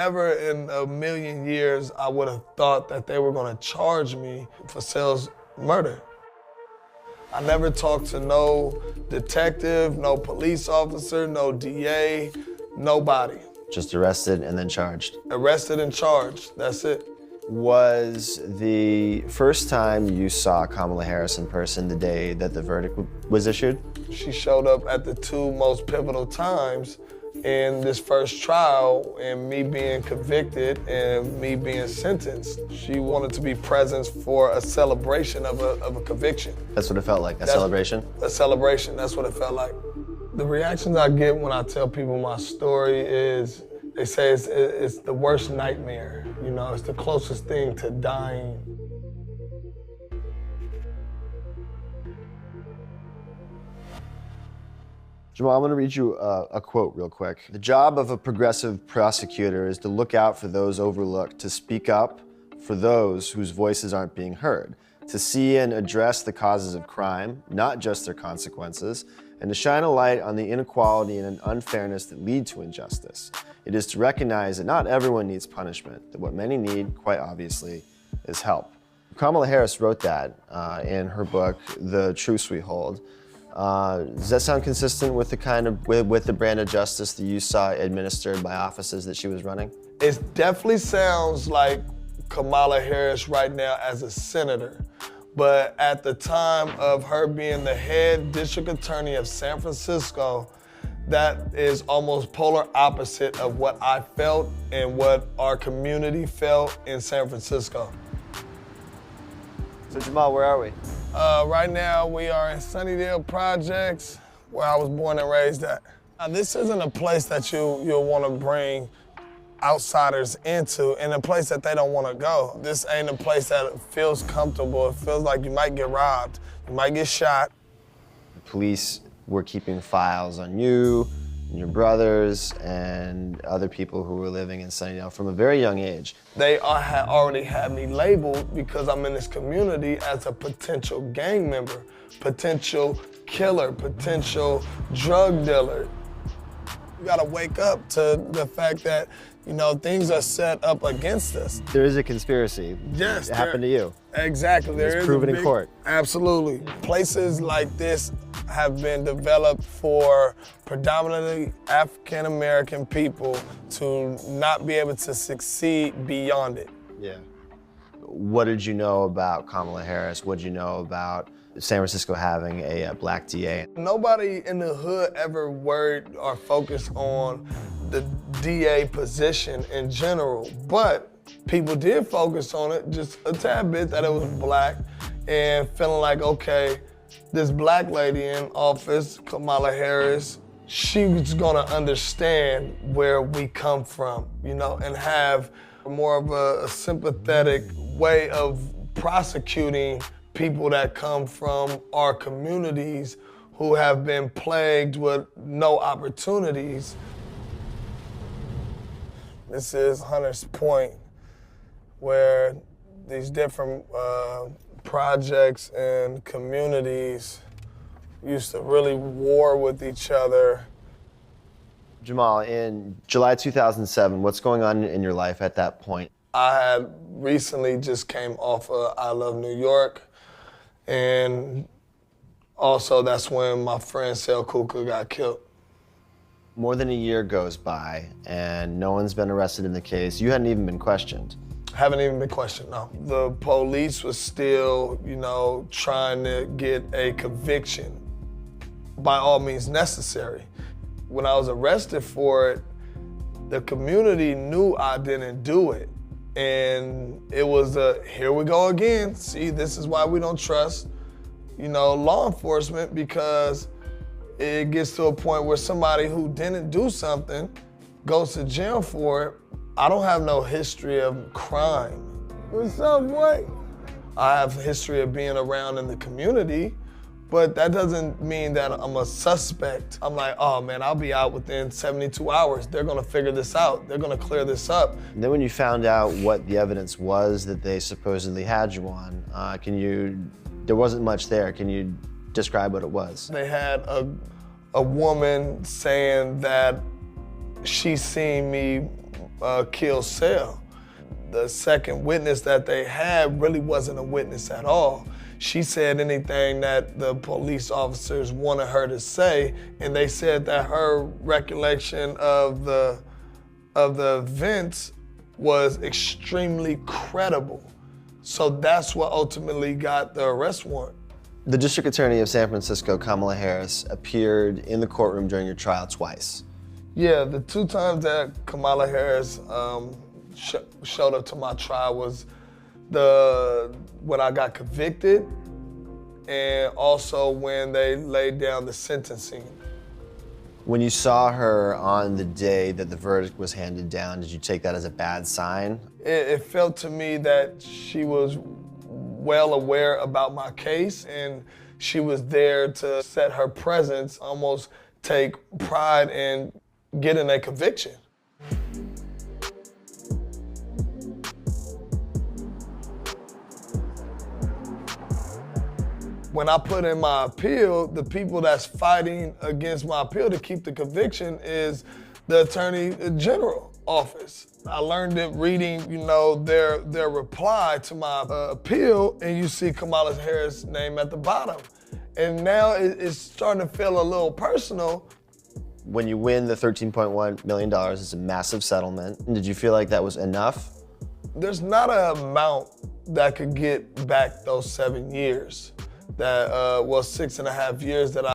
Never in a million years I would have thought that they were gonna charge me for Sel's murder. I never talked to no detective, no police officer, no DA, nobody. Just arrested and then charged. Arrested and charged, that's it. Was the first time you saw Kamala Harris in person the day that the verdict was issued? She showed up at the two most pivotal times in this first trial, and me being convicted and me being sentenced. She wanted to be present for a celebration of a conviction. That's what it felt like, a celebration? A celebration, that's what it felt like. The reactions I get when I tell people my story is, they say it's the worst nightmare. You know, it's the closest thing to dying. Jamal, I'm gonna read you a quote real quick. The job of a progressive prosecutor is to look out for those overlooked, to speak up for those whose voices aren't being heard, to see and address the causes of crime, not just their consequences, and to shine a light on the inequality and unfairness that lead to injustice. It is to recognize that not everyone needs punishment, that what many need, quite obviously, is help. Kamala Harris wrote that in her book, The Truths We Hold. Does that sound consistent with the with the brand of justice that you saw administered by offices that she was running? It definitely sounds like Kamala Harris right now as a senator. But at the time of her being the head district attorney of San Francisco, that is almost polar opposite of what I felt and what our community felt in San Francisco. So Jamal, where are we? Right now we are in Sunnydale Projects, where I was born and raised at. Now, this isn't a place that you'll want to bring outsiders into, and a place that they don't want to go. This ain't a place that feels comfortable. It feels like you might get robbed, you might get shot. The police were keeping files on you, and your brothers, and other people who were living in Sunnydale from a very young age. They already had me labeled, because I'm in this community, as a potential gang member, potential killer, potential drug dealer. You gotta wake up to the fact that, you know, things are set up against us. There is a conspiracy. Yes. It happened to you. Exactly. There is proven in court. Absolutely. Places like this have been developed for predominantly African-American people to not be able to succeed beyond it. Yeah. What did you know about Kamala Harris? What did you know about San Francisco having a black DA? Nobody in the hood ever worried or focused on the DA position in general, but people did focus on it just a tad bit, that it was black, and feeling like, okay, this black lady in office, Kamala Harris, she's gonna understand where we come from, you know, and have more of a sympathetic way of prosecuting people that come from our communities who have been plagued with no opportunities. This is Hunters Point, where these different projects and communities used to really war with each other. Jamal, in July 2007, what's going on in your life at that point? I had recently just came off of I Love New York, and also that's when my friend Sel Kuka got killed. More than a year goes by and no one's been arrested in the case. You hadn't even been questioned. Haven't even been questioned, no. The police was still, you know, trying to get a conviction by all means necessary. When I was arrested for it, the community knew I didn't do it. And it was here we go again. See, this is why we don't trust, you know, law enforcement, because it gets to a point where somebody who didn't do something goes to jail for it. I don't have no history of crime. What's up, boy? I have a history of being around in the community, but that doesn't mean that I'm a suspect. I'm like, oh man, I'll be out within 72 hours. They're gonna figure this out. They're gonna clear this up. And then when you found out what the evidence was that they supposedly had you on, there wasn't much there. Can you describe what it was? They had a woman saying that she seen me kill Sale. The second witness that they had really wasn't a witness at all. She said anything that the police officers wanted her to say, and they said that her recollection of the events was extremely credible. So that's what ultimately got the arrest warrant. The District Attorney of San Francisco, Kamala Harris, appeared in the courtroom during your trial twice. Yeah, the two times that Kamala Harris showed up to my trial was when I got convicted, and also when they laid down the sentencing. When you saw her on the day that the verdict was handed down, did you take that as a bad sign? It felt to me that she was well aware about my case, and she was there to set her presence, almost take pride in getting a conviction. When I put in my appeal, the people that's fighting against my appeal to keep the conviction is the Attorney General office. I learned it reading, their reply to my appeal, and you see Kamala Harris' name at the bottom. And now it's starting to feel a little personal. When you win the $13.1 million, it's a massive settlement. Did you feel like that was enough? There's not an amount that could get back those 7 years. 6.5 years that I